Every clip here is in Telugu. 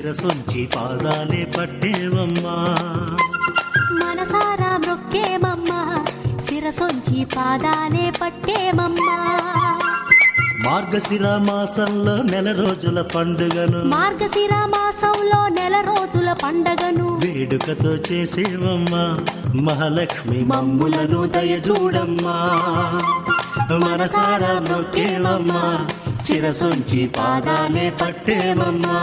శిరసొంచి పాదాలే పట్టేవమ్మా మనసారా మొక్కేమమ్మా శిరసొంచి పాదాలే పట్టేమమ్మా మార్గశిర మాసంలో నెల రోజుల పండుగను మార్గశిర మాసంలో నెల రోజుల పండగను వేడుకతో చేసేవమ్మా మహాలక్ష్మి మమ్ములను దయచూడమ్మా మనసారా మొక్కేవమ్మా శిరసొంచి పాదాలే పట్టేవమ్మా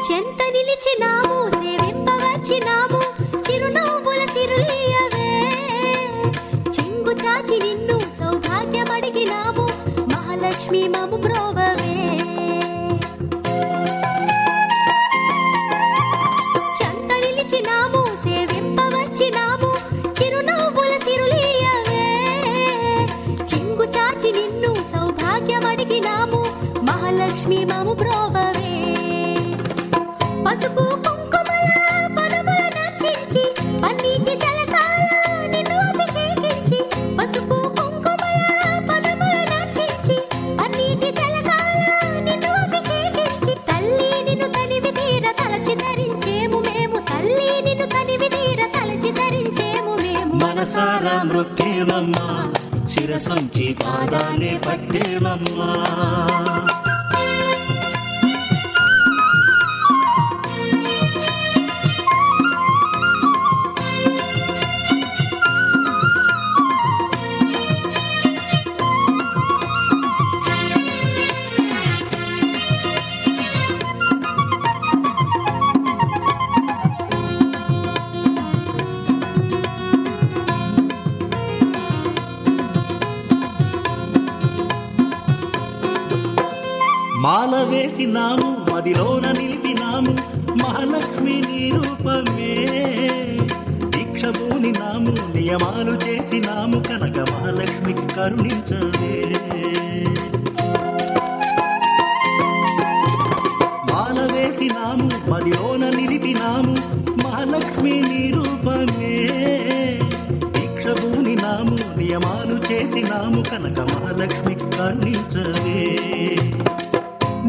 చెంత నిలిచినాము సేవింపవచ్చినాము చిరునవ్వుల చిరులీయవే చెంగు చాచి నిన్ను సౌభాగ్యమడిగినాము మహాలక్ష్మి మము బ్రోవవే చెంత నిలిచినాము సేవింపవచ్చినాము చిరునవ్వుల చిరులీయవే చెంగు చాచి నిన్ను సౌభాగ్యమడిగినాము మహాలక్ష్మి మము బ్రోవవే పసుపు కుంకుమల పదముల నర్చించి పన్నీటి జలకాల నిన్ను అభిషేకించి పసుపు కుంకుమల పదముల నర్చించి పన్నీటి జలకాల నిన్ను అభిషేకించి తల్లి నిన్ను తనివి తీర తలచి ధరించేము మేము తల్లి నిన్ను తనివి తీర తలచి ధరించేము మేము మనసారా మొక్కేవమ్మా శిరసొంచి పాదాలే పట్టేవమ్మా మాల వేసినాము మదిలోన నిలిపినాము మహాలక్ష్మి నీ రూపమే దీక్ష పూనినాము నియమాలు చేసినాము కనక మహాలక్ష్మి కరుణించవే మాల వేసినాము మదిలోన నిలిపినాము మహాలక్ష్మి నీ రూపమే దీక్ష పూనినాము నియమాలు చేసినాము కనక మహాలక్ష్మి కరుణించవే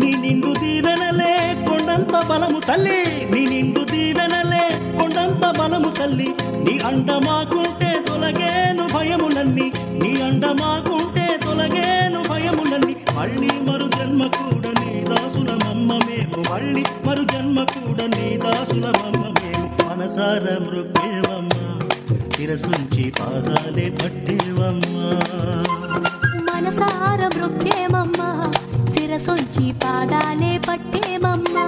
నీ నిండు దీవెనలే కొండంత బలము తల్లి నీ నిండు దీవెనలే కొండంత బలము తల్లి నీ అండ మాకుంటే తొలగేను భయములన్నీ నీ అండ మాకుంటే తొలగేను భయములన్నీ మళ్ళీ మరు జన్మ కూడా నీ దాసులమమ్మ మేము మళ్ళీ మరు జన్మ కూడా నీ దాసులమమ్మ మేము మనసారా మృగేవమ్మా శిరసొంచి పాదాలే పట్టేవమ్మా మనసార మృక్కేమమ్మా శిరసొంచి పాదాలే పట్టేమమ్మా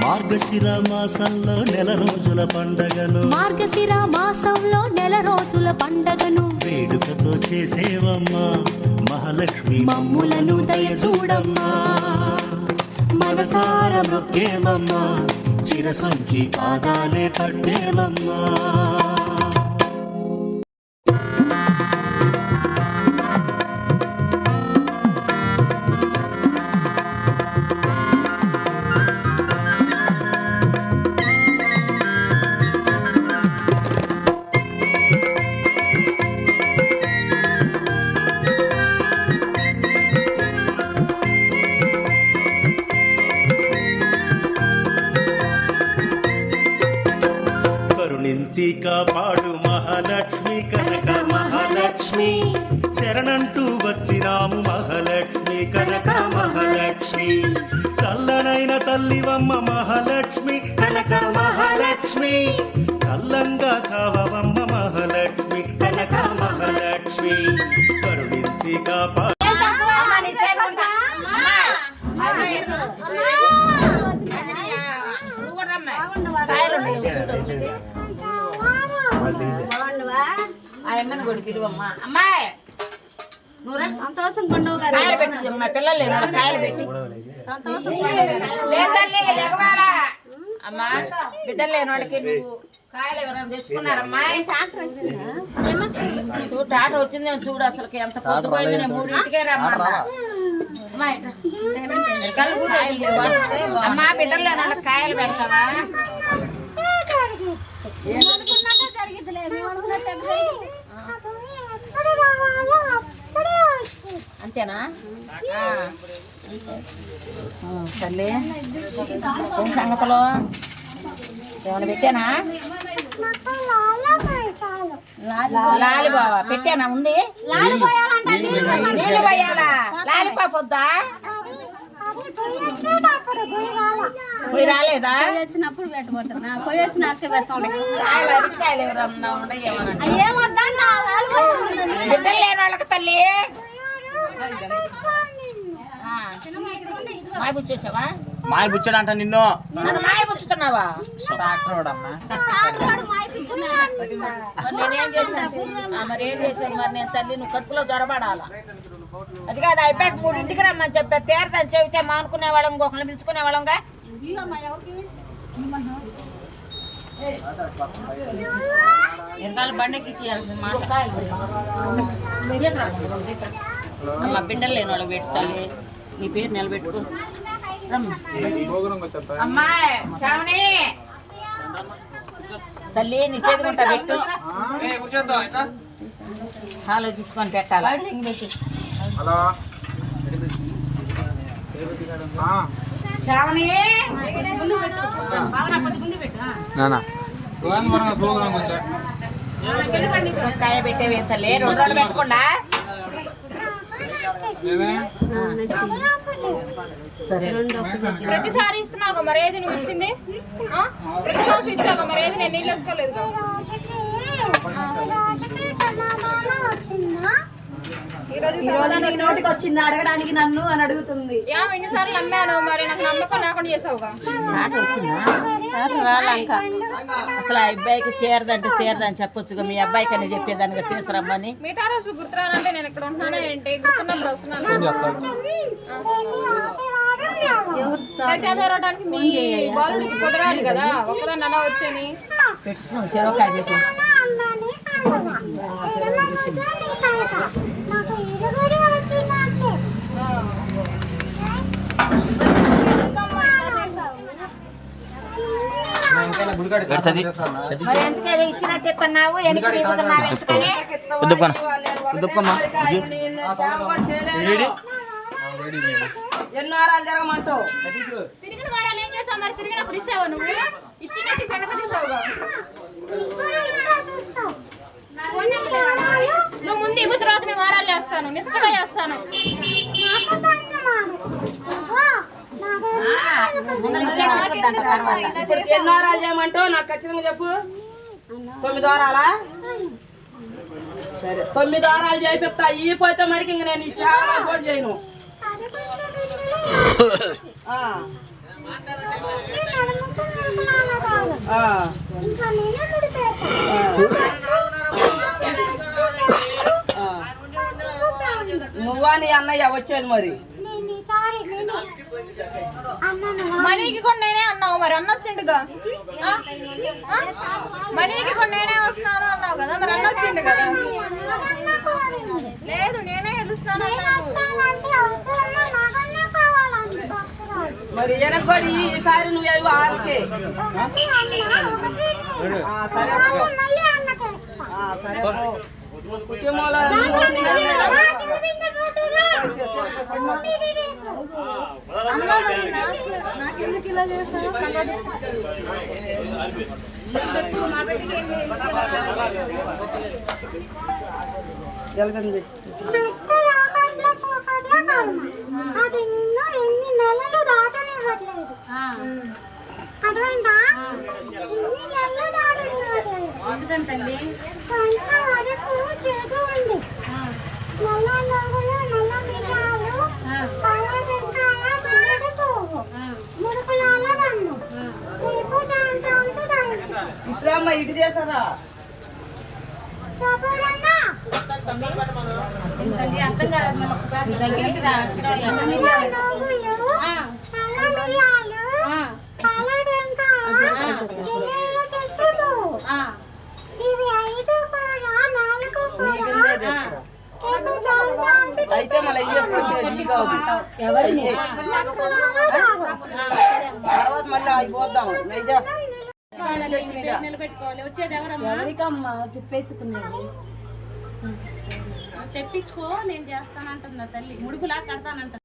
మార్గశిర మాసంలో నెల రోజుల పండగను మార్గశిర మాసంలో నెల రోజుల పండగను వేడుకతో చేసేవమ్మా మహాలక్ష్మి మమ్ములను దయచూడమ్మా మనసార మొక్కేవమ్మా శిరసొంచి పాదాలే పట్టేవమ్మా కరుణించి కాపాడు మహాలక్ష్మి కనక మహాలక్ష్మి శరణంటూ వచ్చినాము మహాలక్ష్మి కనక మహాలక్ష్మి చల్లనైన తల్లివమ్మ మహాలక్ష్మి కనక మహాలక్ష్మి చల్లంగా కావమ్మ మహాలక్ష్మి కనక మహాలక్ష్మి కరుణించి కాపాడు ఆయమ్మని కూడా పిలువమ్మా. అమ్మాయి కాయలు పెట్టి పిల్లలు కాయలు పెట్టి లేదండి లేకవారా అమ్మా బిడ్డలు లేని వాళ్ళకి నువ్వు కాయలు ఎవరైనా తెచ్చుకున్నారమ్మా చూడు టాటర్ వచ్చింది చూడు అసలు ఎంత పొద్దుపోయింది నేను 3ంటికే రమ్మన్నా అమ్మా బిడ్డలు లేని వాళ్ళకి కాయలు పెడతావా అంతేనా తల్లి ఏం సంగతులు ఏమైనా పెట్టానా లాలి బావా పెట్టానా ఉంది నీళ్ళు పోయాలా లాలిపాప్ వద్దా పోయి రాలేదా వచ్చినప్పుడు పెట్టబోతున్నా పోయి వచ్చినాక పెడతాం అరటికాయలు ఎవరన్నా బిడ్డలు లేని వాళ్ళకి తల్లి మాయ బుచ్చొచ్చావా మాయ బుచ్చాడంట నిన్ను నన్ను మాయ బుచ్చుతున్నావా నేనేం చేశాను మరి ఏం చేశాను మరి నేను తల్లి నువ్వు కడుపులో దొరబడాలా అది కాదు అయిపోయాక 3ంటికి రమ్మని చెప్పా తీరదని చెబితే మానుకునే వాళ్ళం ఇంకొకరిని పిలుచుకునే వాళ్ళంగా బండకి అమ్మ బిడ్డలు లేని వాళ్ళకి పెట్టుకోవాలి నీ పేరు నిలబెట్టుకో అమ్మాయి శ్రావణి తల్లి నీ చేతుకుంటా పెట్టు ఆలోచించుకొని పెట్టాలా శ్రావణి కాయ పెట్టేవి తల్లి 2 రోజులు పెట్టకుండా ప్రతిసారి ఇస్తున్నావు మరి ఏది నువ్వు ఇచ్చింది ప్రతి సంవత్సరం ఇచ్చావు మరి ఏది నేను నీళ్ళు వేసుకోలేదు ఈ రోజు నోటికి వచ్చింది అడగడానికి నన్ను అని అడుగుతుంది ఎన్నిసార్లు నమ్మాను మరి నాకు నమ్మకం లేకుండా చేసావుగా అసలు ఆ అబ్బాయికి తీరదంటే తీరదని చెప్పొచ్చుగా మీ అబ్బాయికి అని చెప్పేదానికి తీసురమ్మని మిగతా రోజులు గుర్తురాలంటే నేను ఇక్కడ ఉంటున్నానే ఏంటి గుర్తున్నప్పుడు వస్తున్నాను ప్రత్యాధారానికి మీ బాలుడికి కుదరాలి కదా ఒక్కదాన్ని అలా వచ్చేని పెట్టు చెరవకాయ పెట్టు మరి ఎందుకని ఇచ్చినట్టు ఇస్తున్నావు ఎనికి దిగుతున్నావు ఎందుకని ఎన్నో వారాలు జరగమంటావు తిరిగిన వారాలు ఏం చేసావు మరి తిరిగినప్పుడు ఇచ్చావా నువ్వు ఇచ్చినట్టు సంగతి తీసావుగా నువ్వు ముందు ఇవ్వ తర్వాత నేను వారాలు చేస్తాను నిష్ఠగా చేస్తాను ఇప్పుడు ఎన్నో వారాలు చేయమంటావు నాకు ఖచ్చితంగా చెప్పు 9 వారాలా సరే 9 వారాలు చేపిస్తా ఈ పోతే మడికి ఇంక నేను ఇచ్చా కూడా చేయను నువ్వా నీ అన్నయ్య వచ్చేది మరి మనీకి కూడా నేనే అన్నావు మరి అన్న వచ్చిండుగా మనీకి కూడా నేనే వస్తున్నాను అన్నావు కదా మరి అన్న వచ్చిండు కదా లేదు నేనే గెలుస్తాను మరి వెనకబడి ఈసారి నువ్వు వాళ్ళకి సరే సరే కుటుంబంలో నాకెందుకు ఇలా చేస్తాను అది నిన్ను ఎన్ని నెలలు దాటనివ్వట్లేదు అర్థమైందా ఎన్ని నెలలు దాటనివ్వట్లేదు ఎందుకంటండి వరకు చేదు ఉంది నల్ల నవ్వులు నల్ల బియ్యాలు పల్లెకాయ తోడుకోవు ముడుకులాల రన్ను రేపు దాంతో ఇప్పుడమ్మా ఇటు చేసారా చెప్పడన్నా అర్థం కాదు తర్వాత మళ్ళీ అయిపోద్దాం అయితే నిలబెట్టుకోవాలి. వచ్చేది ఎవరమ్మా? ఎవరికమ్మా తిప్పేసుకునేది? తెప్పించుకో, నేను చేస్తానంటున్నా తల్లి. ముడుపులా కడతానంట.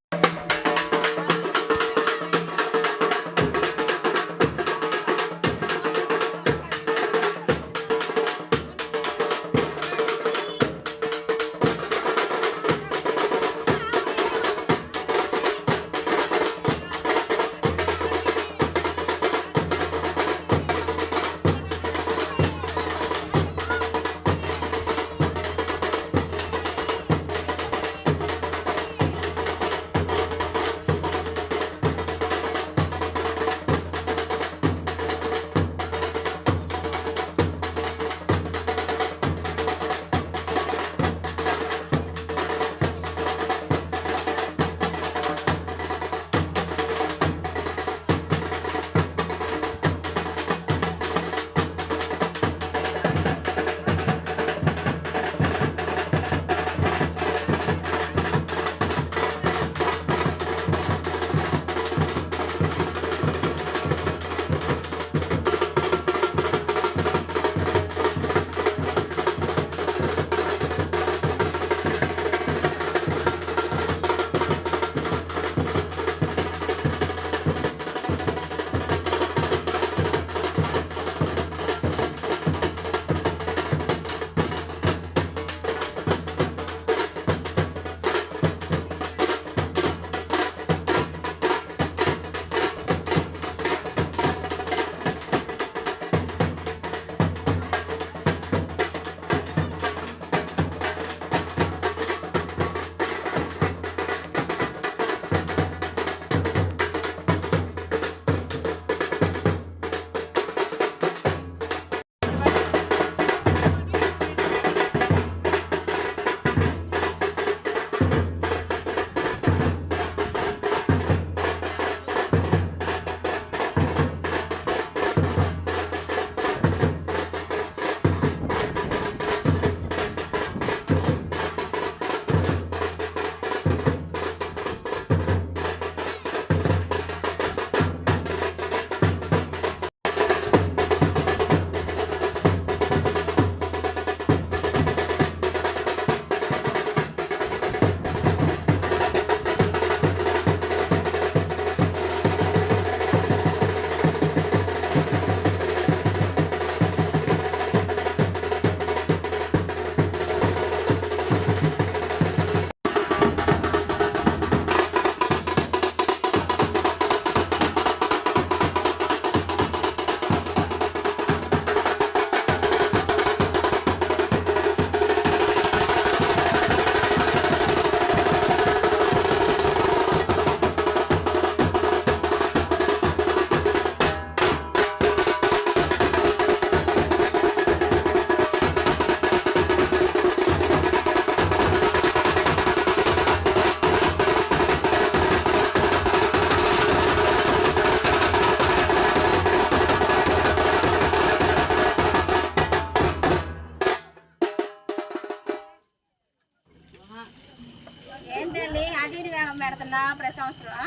పెడుతున్నా ప్రతి సంవత్సరం.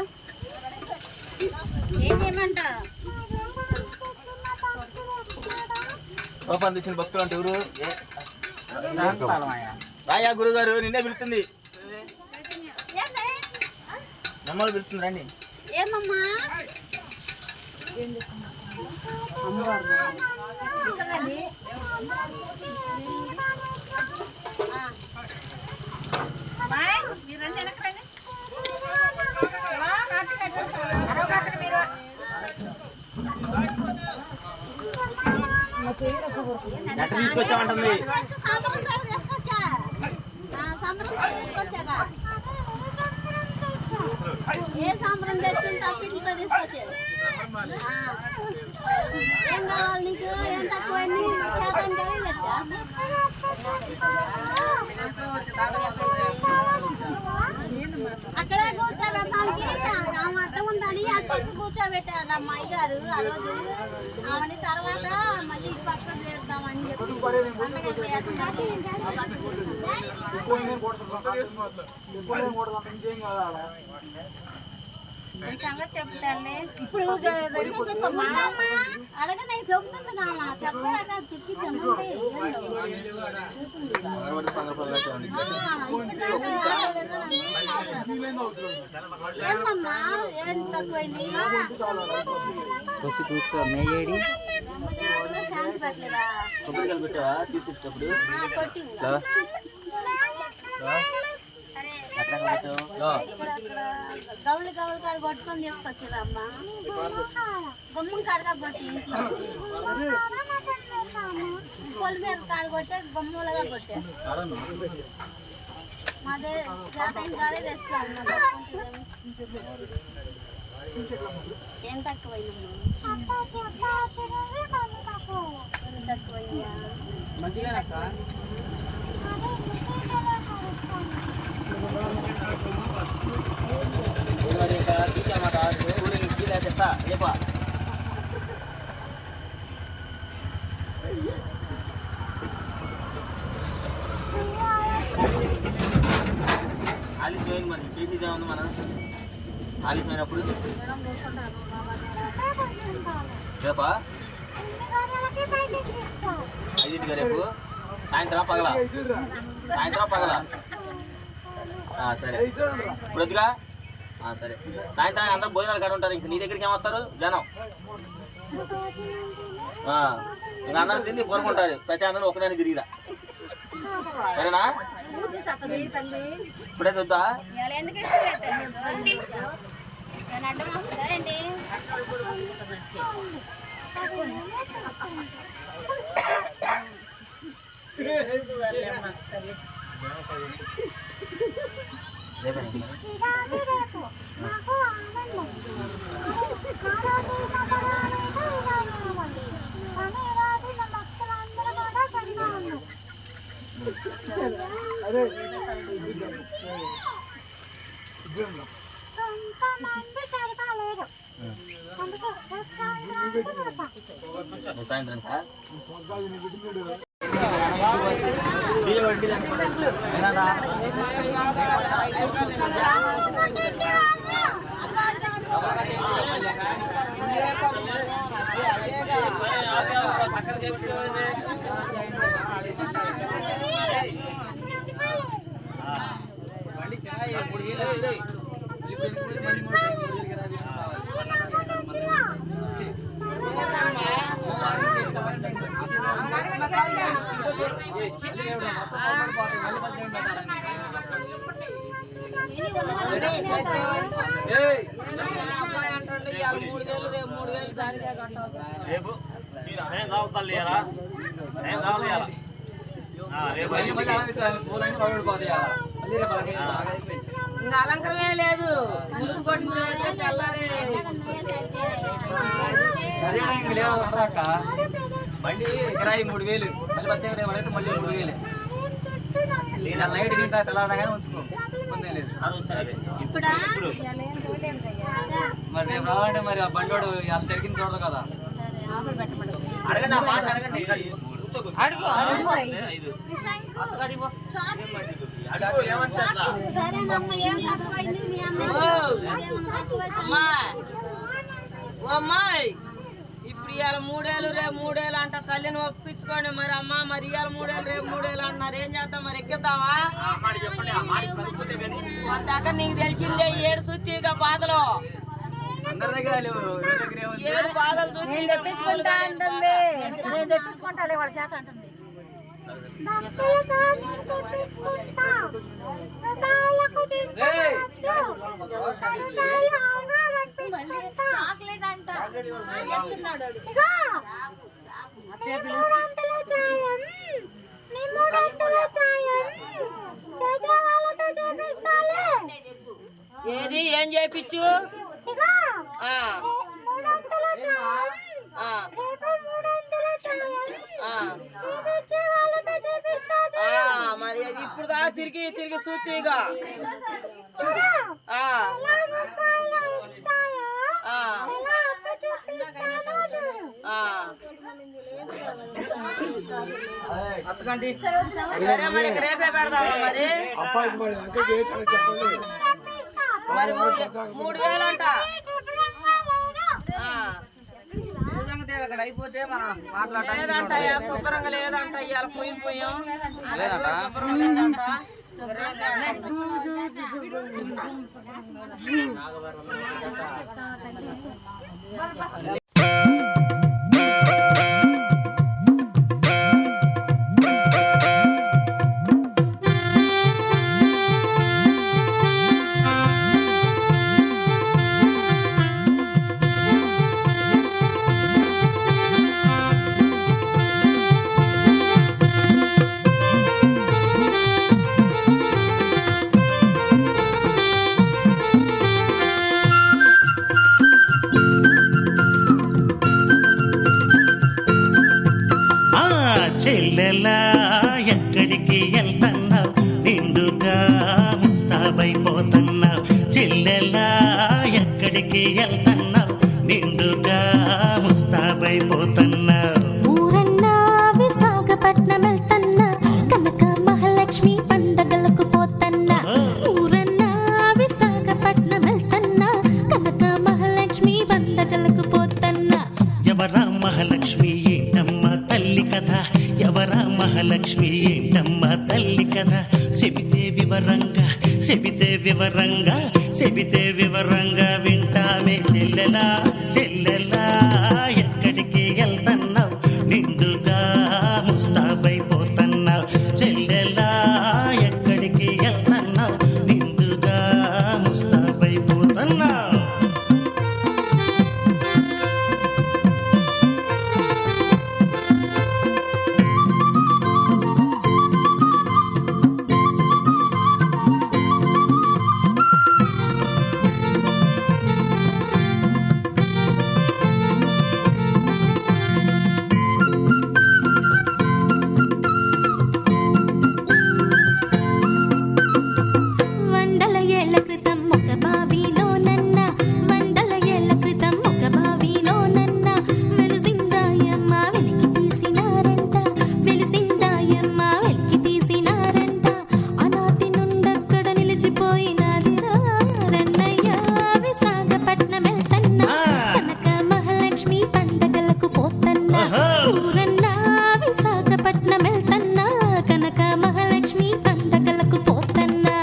ఏం చేయమంటావు? తెచ్చిన భక్తులు అంటే ఎవరు? రాయా గురుగారు నిన్నే పిలుస్తుంది, మమ్మల్ని పిలుస్తుంది. రండి. ఏమమ్మా మీరు రండి, వెనక్కి రండి. తీసుకొచ్చామంటుంది. ఏ సాంబ్రం తెచ్చింది తప్పింట్లో తీసుకొచ్చేది. ఏం కావాలి నీకు? ఏం తక్కువ చేతానికి తెచ్చా. అక్కడే కూర్చోబెట్టడానికి ఆమె అడ్డం ఉందని అక్కడికి కూర్చోబెట్టారు అమ్మాయి గారు ఆ రోజు. ఆమెని తర్వాత మళ్ళీ ఇటు పక్కన చేద్దామని చెప్పి పండగ అయిపోయాక మళ్ళీ ఆ పక్కన సంగతి చెప్తాను. ఇప్పుడు చెప్పమ్మా. అడగండి చెబుతుంది కామా చెప్పలేక తిప్పి చెమ్మంటే ఏంటమ్మా ఏం తక్కువైంది శాంతి పెట్టలేదా కొబ్బరికాయలు పెట్టావా తీసుకొచ్చేటప్పుడు కొట్టిందా ఎక్కడ పెట్టావు గౌళ్ళు గౌళ్ళు కాడ కొట్టుకొని తీసుకొచ్చారమ్మా గుమ్మం కాడగా కొట్టి ఇంట్లో పొలి మీద కాడ కొట్టే గుమ్మలుగా కొట్టారు మాదే జాతైన కాడే తెస్తాను ఏం తక్కువైందమ్మా తక్కువయ్యా ఆలస్యమైంది మరి చేసేదే ఉంది మనం ఆలస్యమైనప్పుడు రేపా 5ంటిగా రేపు సాయంత్రం పగల సరే ఇప్పుడు వద్దుగా సరే సాయంత్రం అందరూ భోజనాలు కాడ ఉంటారు. ఇంక నీ దగ్గరికి ఏమొస్తారు జనం ఇంకా అందరం తిని కోరుకుంటారు ప్రశాంతంగా ఒకదాన్ని తిరిగిరా సరేనా ఇప్పుడైతే వద్దా ఎందుకు ఇష్టం అడ్డం వస్తుందా ఏంటి సాయంత్రం అబ్బాయి అంటుండే ఇవాళ 3000 రేపు 3000 దానికే కట్టాలి. ఇంకా అలంకరమే లేదు ములుగు కొట్టిన తెల్లారే బండి కిరాయి 3000 మళ్ళీ వచ్చే పడితే మళ్ళీ 3000 లేదా నైట్ తింటా తెల్లారగానే ఉంచుకో ఇబ్బంది లేదు. మరి రేపు రావాలంటే మరి ఆ బండోడు వాళ్ళు జరిగింది చూడదు కదా. అమ్మాయి ఇప్పుడు ఇవాళ 3000 రేపు 3000 అంట తల్లిని ఒప్పించుకోండి. మరి అమ్మ మరి ఇవాళ 3000 రేపు 3000 అంటున్నారు ఏం చేద్దాం మరి ఎక్కిద్దామా దాకా నీకు తెలిసిందే 7 సుత్తిగా బాధలు అందరి దగ్గర లేవు 7 బాధలు చూసి తెప్పించుకుంటా అంటుంది నేను తెప్పించుకుంటాలే వాళ్ళ చేత అంటుంది చాక్లెట్ అంట ఏది ఏం చేయించు మరి ఇప్పుడు దా తిరిగి తిరిగి చూతిగా అత్తకండి సరే మరి ఇంక రేపే పెడదామా మరి అబ్బాయికి మరి అంతే చేశాను చెప్పండి. మరి 3,000 అంట అక్కడ అయిపోతే మనం మాట్లాడతాం లేదంట శుభ్రంగా లేదంట ఇవాళ పోయాం లేదంట శుభ్రంగా లేదంట చెల్లెలా ఎక్కడికి వెళ్తున్నావు నిండుగా ముస్తాబైపోతున్నావు చెల్లెలా ఎక్కడికి వెళ్తున్నావు నిండుగా ముస్తాబైపోతున్నావు ఊరన్నా విశాఖపట్నం వెళ్తన్నా కనక మహాలక్ష్మి పండగలకు పోతన్నా ఊరన్నా విశాఖపట్నం వెళ్తన్నా కనక మహాలక్ష్మి పండగలకు పోతన్నా ఎవరా మహాలక్ష్మి ఏంటమ్మ తల్లి కథ ఎవరా మహాలక్ష్మి ఏంటమ్మ తల్లి కథ చెబితే వివరంగా చెబితే వివరంగా చెబితే వివరంగా వింటామే చెల్లెలా చెల్లెలా ఎక్కడికి వెళ్తున్నావు నిండుగా ముస్తాబైపోతున్నావు చెల్లెలా ఎక్కడికి వెళ్తున్నావు నిండుగా ముస్తాబైపోతున్నావు వందల ఏళ్ల క్రితం ఒక బావిలోనన్న వందల ఏళ్ల క్రితం ఒక బావిలోనన్న వెలిసిందాయమ్మ వెలికి తీసినారంట వెలిసిందాయమ్మ వెలికి తీసినారంట ఆనాటి నుండక్కడ నిలిచిపోయినదిరా రన్నయ్య విశాఖపట్నం వెళ్తన్నా కనక మహాలక్ష్మి పండగలకు పోతన్నా ఊరన్నా విశాఖపట్నం వెళ్తన్నా కనక మహాలక్ష్మి పండగలకు పోతన్నా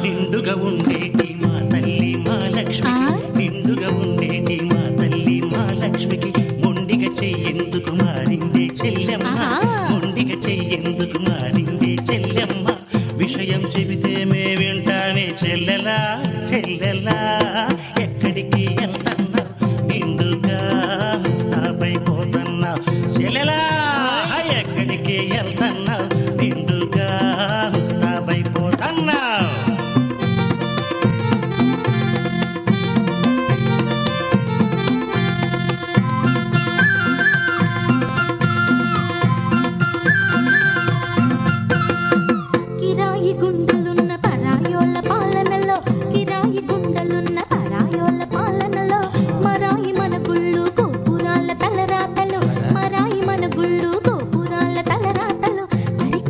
నిండుగా ఉండేటి మా తల్లి మా లక్ష్మి నిండుగా ఉండేటి మా తల్లి మా లక్ష్మికి మొండిగా చెయ్యేందుకు మారిందే చెల్లెమ్మ మొండిగా చెయ్యేందుకు మారిందే చెల్లెమ్మ విషయం చెబితే మే వింటానే చెల్లెలా చెల్లెలా ఎక్కడికి వెళ్తున్నావు నిండుగా ముస్తాబైపోతున్నావు చెల్లెలా ఎక్కడికి వెళ్తున్నావు నిండుగా ముస్తాబైపోతున్నావు కిరాయి గుండెలున్న పరాయోళ్ళ పాలనలో కిరాయి గుండెలున్న పరాయోళ్ళ పాలనలో మరాయి మన గుళ్ళు గోపురాల తలరాతలు మరాయి మన గుళ్ళు గోపురాల తలరాతలు మరి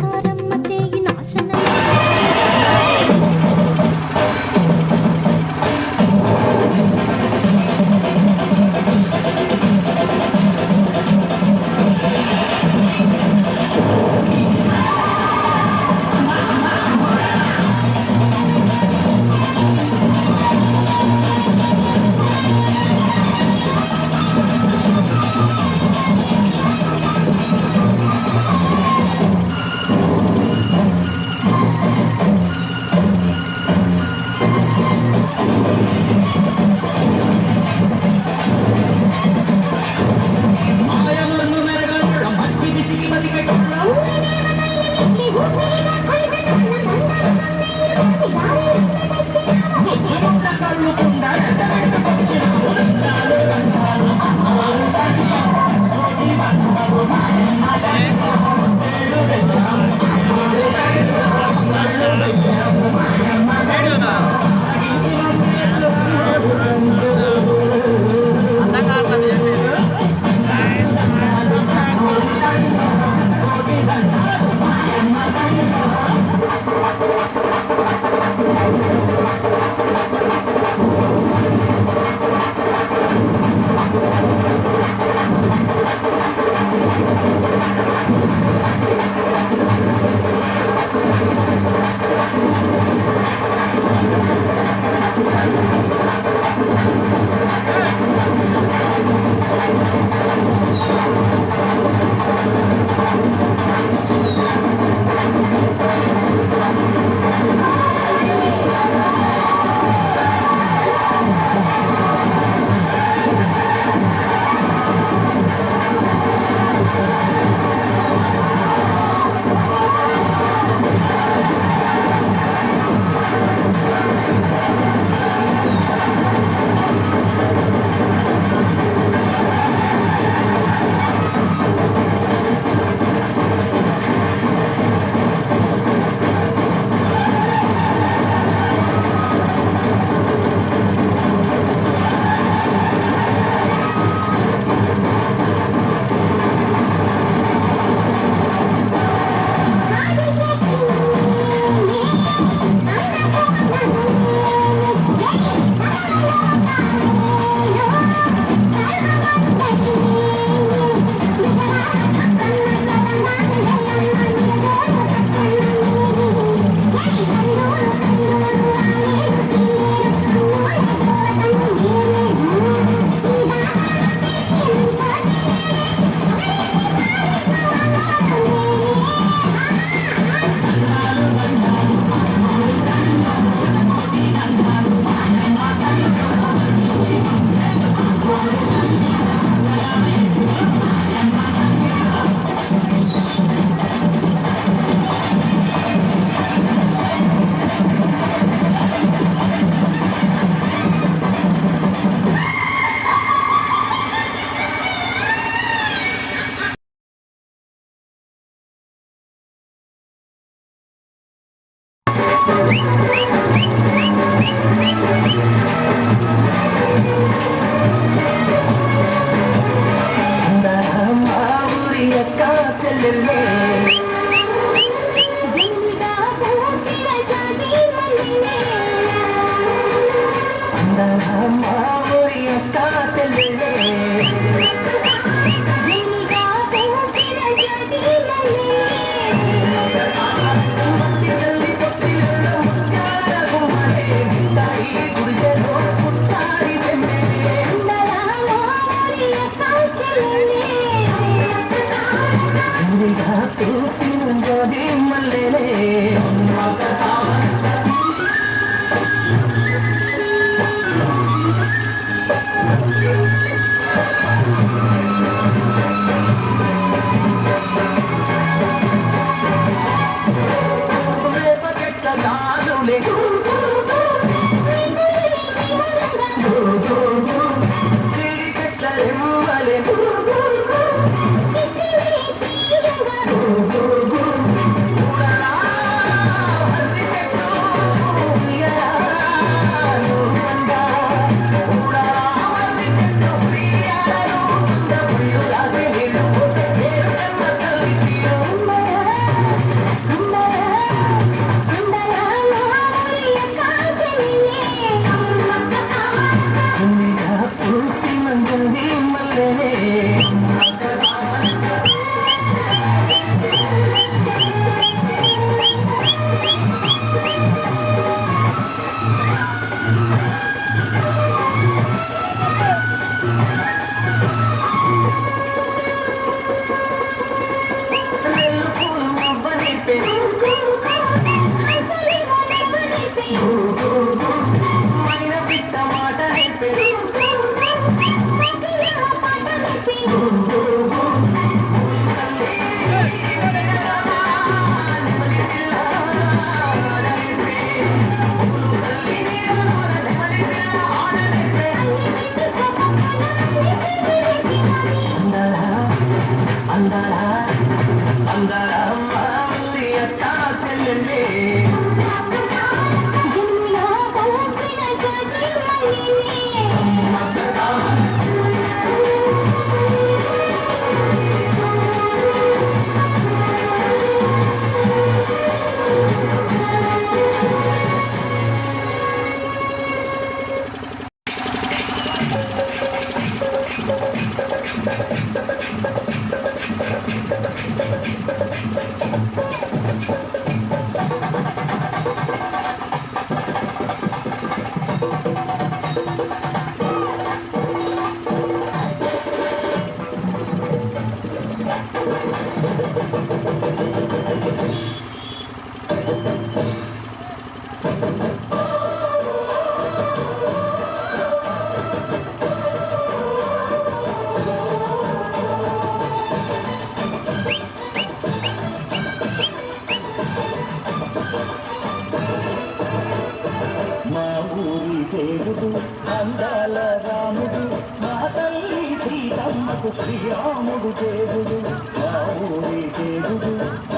అందాల రాముడు మా తల్లి సీతమ్మకు శ్రీరాముడు దేవుడు మా ఊరి దేవుడు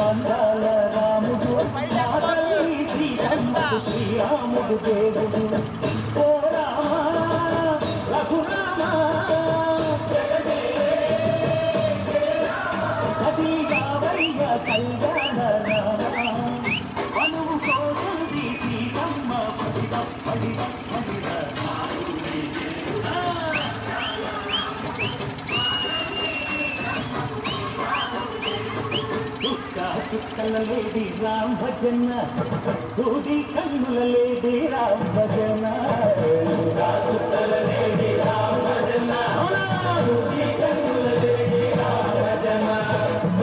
అందాల రాముడు మా తల్లి సీతమ్మకు శ్రీరాముడు దేవుడు ఓ రామ రఘురామ కదిగావయ్య కళ్యాణ రామ అనువు కోరుది సీతమ్మ పడిద పడిద పడిద చుక్కల లేడి రామ్ భజన సూది కన్నుల లేడి రామ్ భజన చుక్కల లేడి రామ్ భజన సూది కన్నుల లేడి రామ్ భజన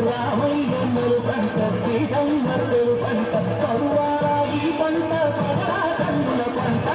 రామయ్య మరు పంట శ్రీరమ్మ తెరు పంట పరువాల ఈ పంట పడా కన్నుల పంట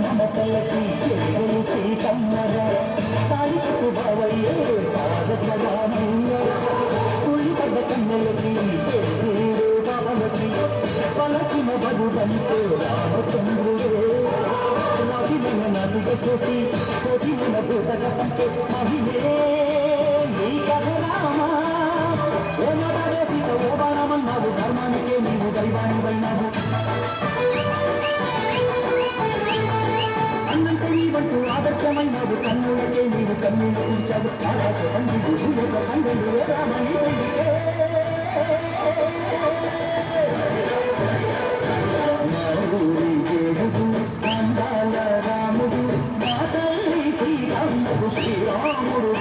మమతలకి చెరువులు సీతమ్మర తాళికు బావయ్యే పాదపదామయ్య కుళ్ళిపడ్డ కన్నెలకి దేవుడు బావలకి పలచిన బదులంటే రామచంద్రుడే నదిన నదిగా చూసి కొదిన భూతగంటే మహిళే నీ కథ కవివాణివైనావు అన్నంటే నీవంటూ ఆదర్శమైనావు కన్నులకే నీవు కన్నీళ్ళు ఉంచావు ఆరాధ పండుగ భూయక పండుగ రామని పండుగే మా ఊరి దేవుడు అందాల రాముడు మా తల్లి శ్రీరాముడు శ్రీరాముడు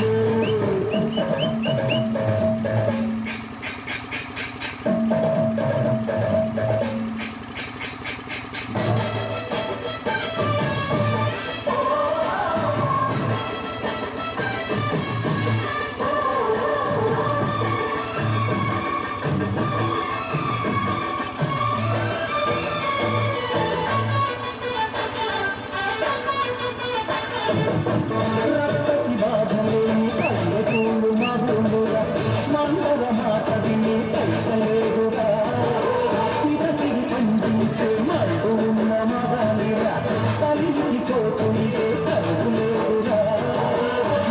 రక్తకి బాధలేని పల్లెటూళ్ళు మధులురా మందర మాట విని పైకలేదురా తిరసిరి పండించే మల్లు ఉన్న మగలిరా తల్లికి చోటు ఇదే కలుగులేదురా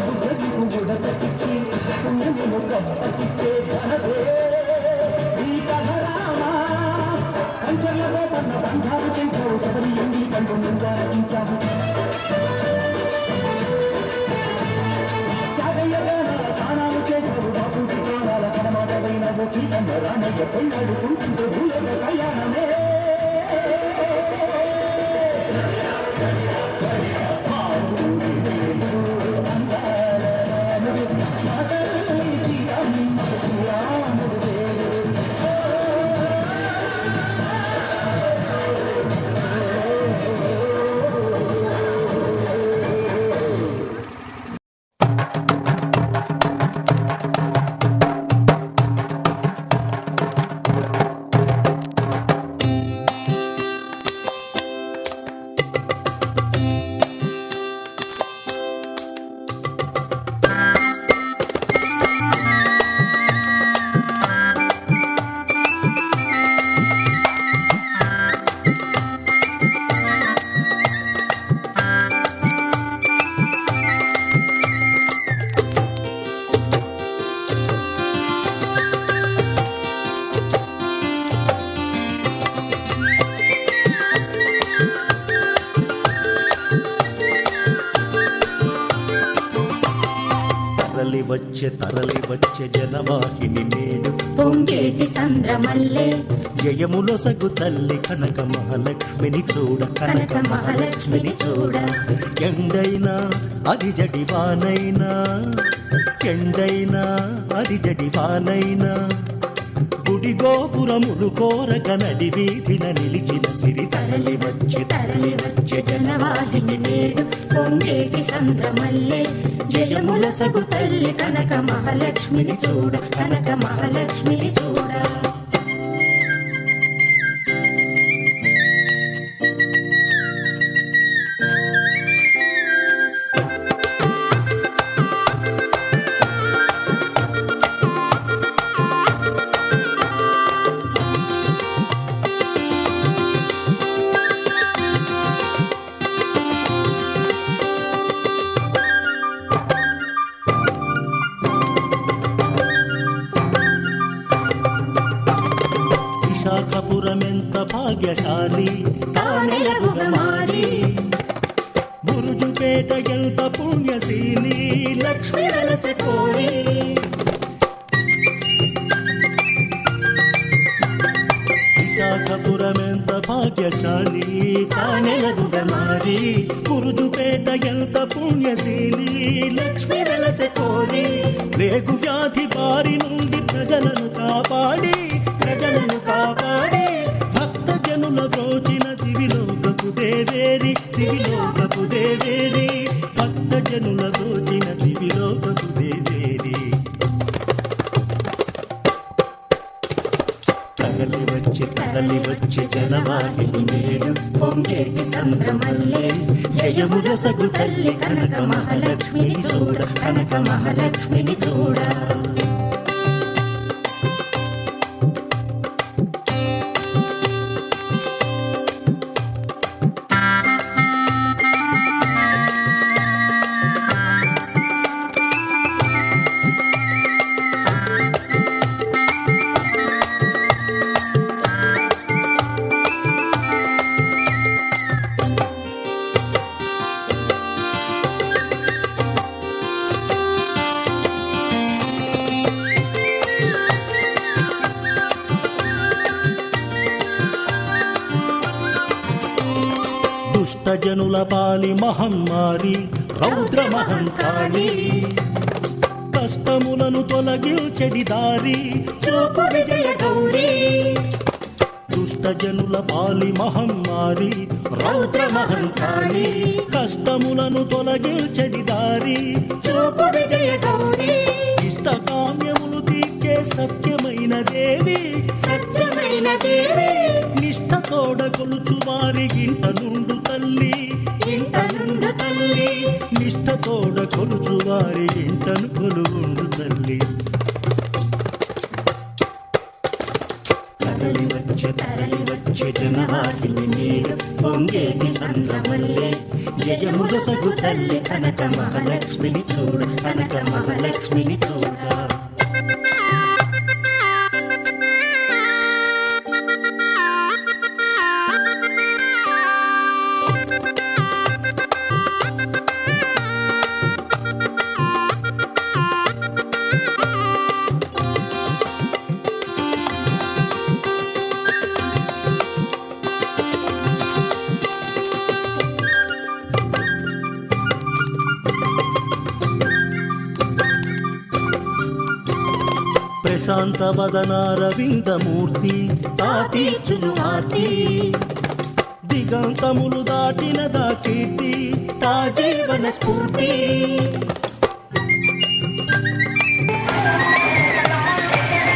బుద్ధకు బుడతకిచ్చి పుణ్యమును గప్పకిచ్చే ఘనదే ఈ కథరామా కంచెలలో తన బంధాలు చేశావు శబరి ఎండి కంటు ముందా రచించావు ప్రాణాలు చేశావు బాపుకి ప్రాణాల కనమాటైనవు సీతమ్మ రామయ్య పెళ్ళాడుకుంటుంటే భూలోక కళ్యాణమే తరలి వచ్చే జనవాహిని నేడు పొంగేటి సంద్రమల్లే జయములో సగు తల్లి కనక మహాలక్ష్మిని చూడ కనక మహాలక్ష్మిని చూడ ఎండైనా అది జడివానైనా ఎండైనా అది జడివానైనా గుడి గోపురములు కోరక నడి వీధిన నిలిచిన సిరి తరలి వచ్చే జనవాహిని నేడు పొంగేటి సంద్రమల్లే జయముల సగు తల్లి కనక మహాలక్ష్మిని చూడ కనక మహాలక్ష్మిని చూడ విశాఖపురమెంత భాగ్యశాలి తానెలగుగా మారి బురుజుపేట ఎంత పుణ్యశీలి లక్ష్మి వెలస కోరి విశాఖపురమెంత భాగ్యశాలి తానెలగుగా మారి బురుజుపేట ఎంత పుణ్యశీలి లక్ష్మి వెలస కోరి రేగు వ్యాధి బారి నుండి ప్రజలను కాపాడి భక్త జనుల బ్రోచిన దివిలోకపు దేవేరి భక్త జనుల బ్రోచిన దివిలోకపు దేవేరి తరలి వచ్చి జనవాహిని నేడు పొంగేటి సంద్రమల్లే జయముల సగు తల్లి కనక మహాలక్ష్మిని చూడ కనక మహాలక్ష్మిని చూడ జనుల పాలి మహమ్మారి రౌద్ర మహంకాళి కష్టములను తొలగించెడి దారి చూపు విజయ గౌరీ దుష్ట జనుల పాలి మహమ్మారి రౌద్ర మహంకాళి కష్టములను తొలగించెడి దారి చూపు విజయ గౌరీ ఇష్టకామ్యములు తీర్చే సత్యమైన దేవి నిష్ఠతోడ కొలుచు వారి ఇంట నుండు తల్లి నిష్ఠతోడ కొలుచు వారి ఇంటను కొలువుండు తల్లి తరలి వచ్చే జనవాటిని నీడు పొంగేటి సంద్రమల్లే జయముల సగు తల్లి కనక మహాలక్ష్మిని చూడ కనక మహాలక్ష్మిని చూడ ప్రశాంత వదనారవిందమూర్తి తాతీచును ఆర్తి దిగంతములు దాటిన దా కీర్తి తా జీవన స్ఫూర్తి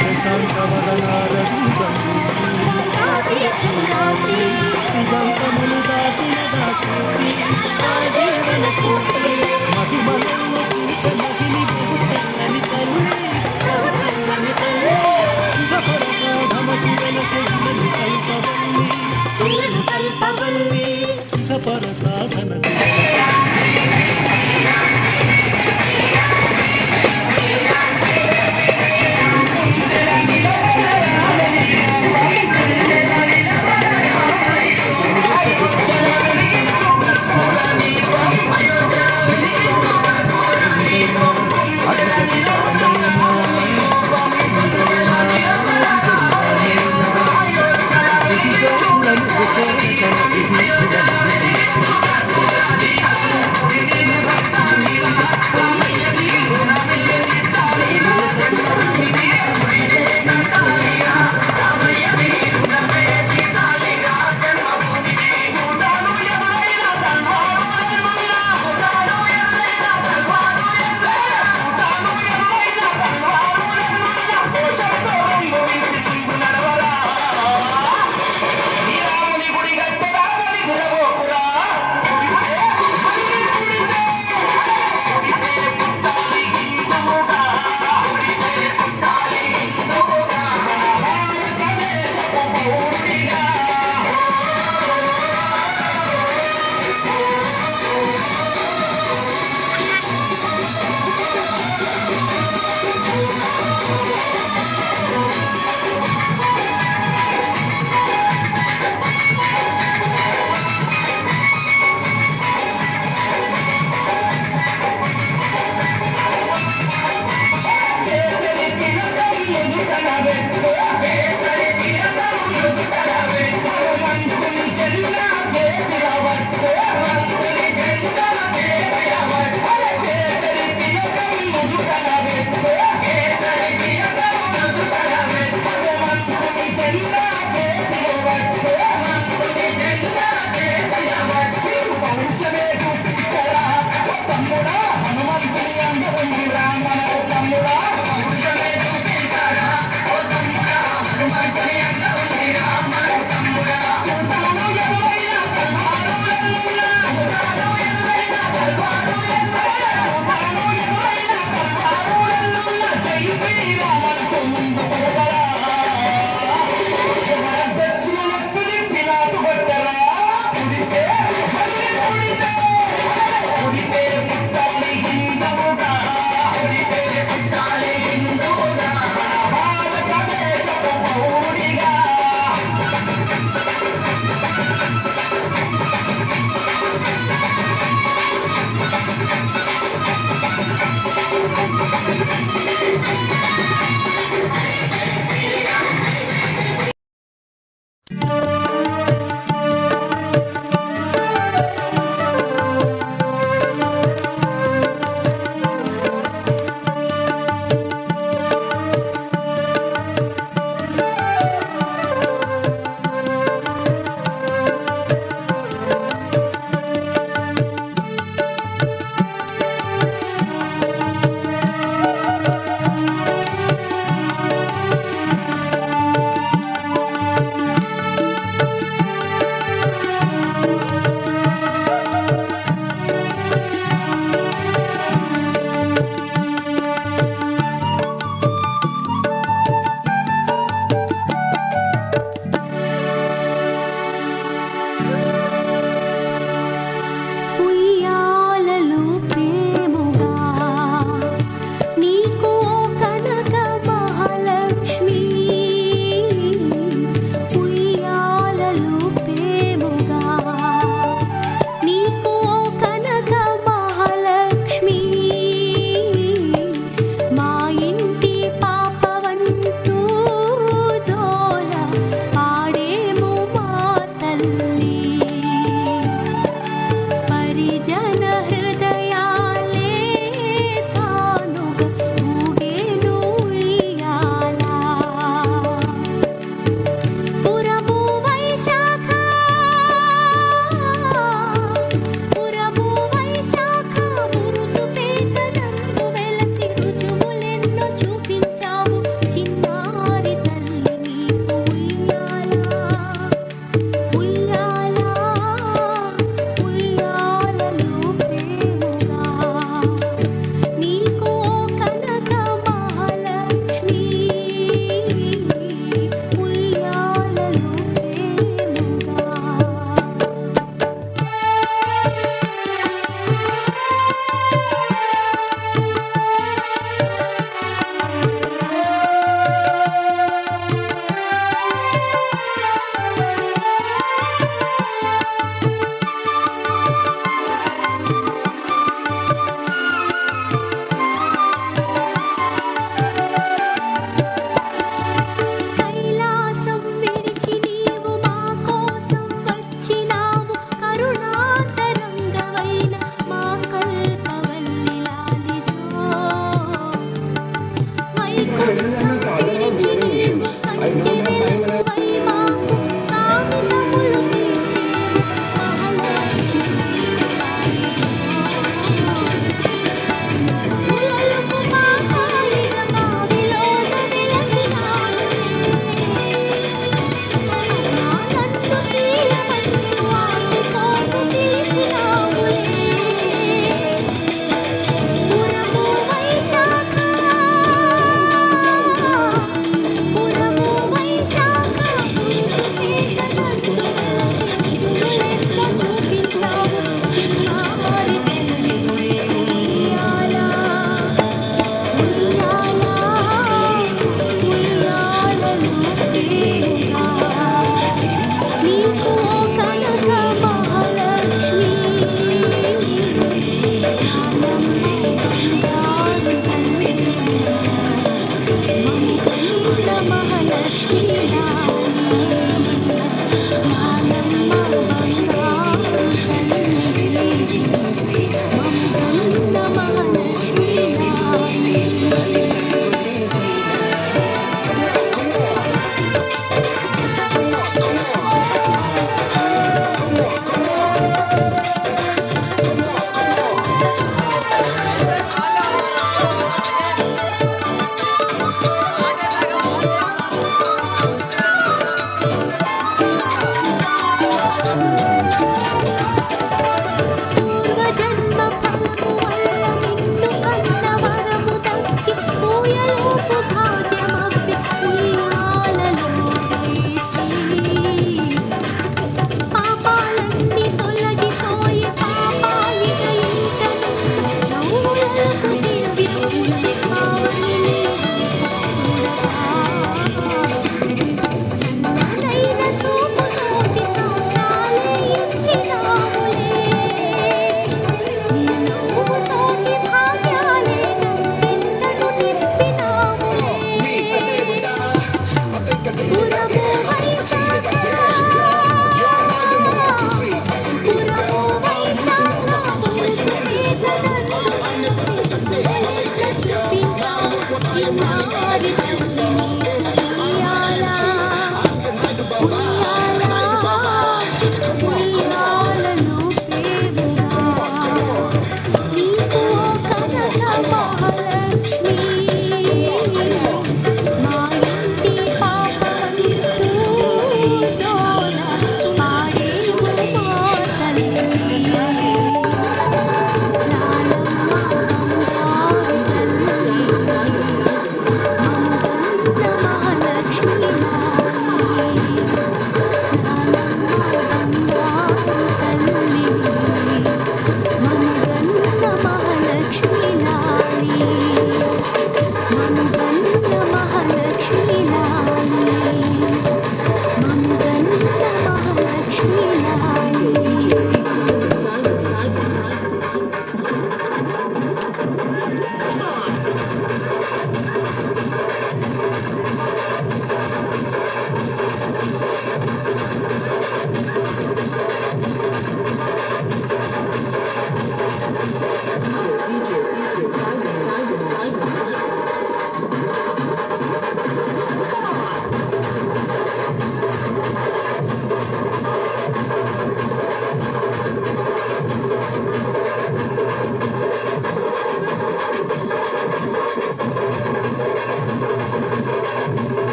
ప్రశాంత వదనారవిందమూర్తి తాతీచును ఆర్తి దిగంతములు దాటిన దా కీర్తి తా జీవన స్ఫూర్తి మహిమలను చూప మహిని బహు చల్లని తల్లి ప్రసాదమకు వెలసె కల్పవల్లి ఇక పరసాధనకు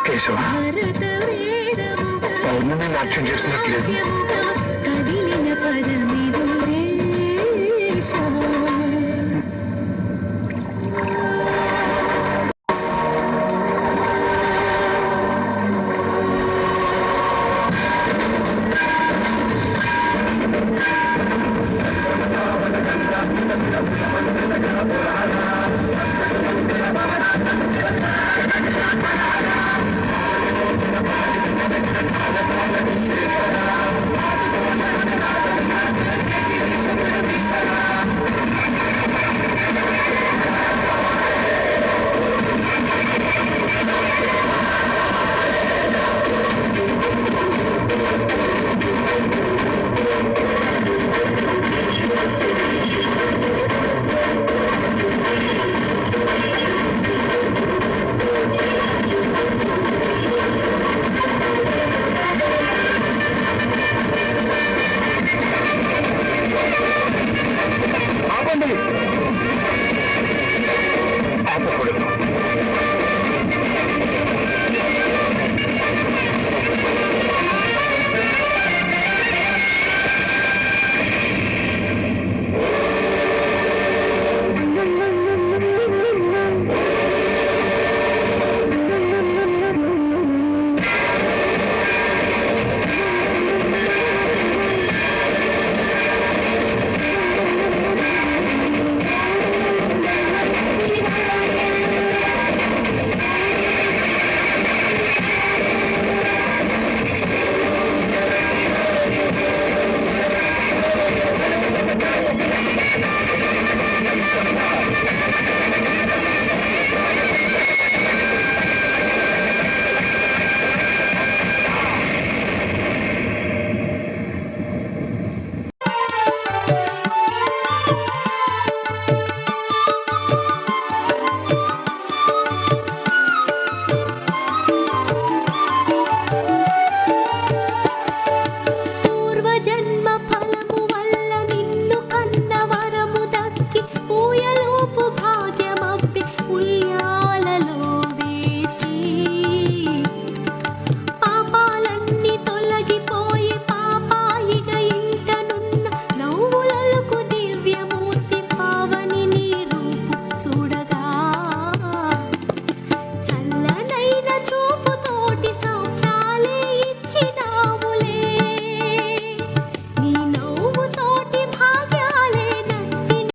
కేశవ పౌర్ణమి నాట్యం చేస్తున్నట్లేదు కదిలిన పదమే